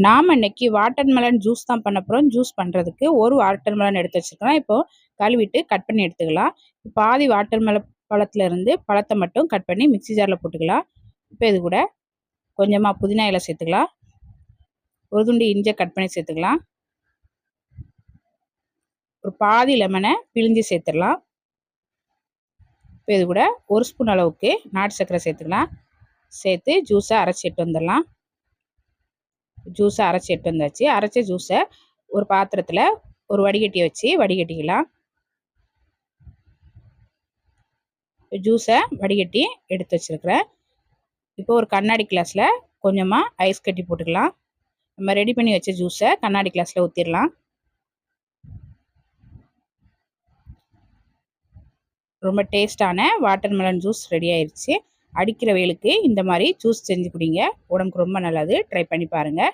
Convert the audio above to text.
நாம இன்னைக்கு watermelon juice தான் பண்ண போகிறோம். ஜூஸ் பண்ணுறதுக்கு ஒரு வாட்டர்மெலன் எடுத்து வச்சுருக்கிறோம். இப்போது கழுவிட்டு கட் பண்ணி எடுத்துக்கலாம். பாதி வாட்டர்மெலன் பழத்துலேருந்து பழத்தை மட்டும் கட் பண்ணி மிக்ஸி ஜாரில் போட்டுக்கலாம். இப்போ இது கூட கொஞ்சமாக புதினா இலை சேர்த்துக்கலாம். ஒரு துண்டு இஞ்சியை கட் பண்ணி சேர்த்துக்கலாம். ஒரு பாதி லெமனை பிழிஞ்சு சேர்த்துடலாம். இப்போ இது கூட ஒரு ஸ்பூன் அளவுக்கு நாட்டு சர்க்கரை சேர்த்துக்கலாம். சேர்த்து ஜூஸை அரைச்சி எடுத்து வந்துடலாம். ஜூஸை அரைச்சி எடுத்து வந்தாச்சு. அரைச்ச ஜூஸை ஒரு பாத்திரத்தில் ஒரு வடிகட்டியை வச்சு வடிகட்டிக்கலாம். ஜூஸை வடிகட்டி எடுத்து வச்சுருக்கிறேன். இப்போ ஒரு கண்ணாடி கிளாஸில் கொஞ்சமாக ஐஸ் கட்டி போட்டுக்கலாம். நம்ம ரெடி பண்ணி வச்ச ஜூஸை கண்ணாடி கிளாஸில் ஊற்றிடலாம். ரொம்ப டேஸ்டான வாட்டர்மெலன் ஜூஸ் ரெடி ஆயிடுச்சு. அடிக்கிற வெயிலுக்கு இந்த மாதிரி ஜூஸ் செஞ்சு குடிங்க. உடம்புக்கு ரொம்ப நல்லது. ட்ரை பண்ணி பாருங்கள்.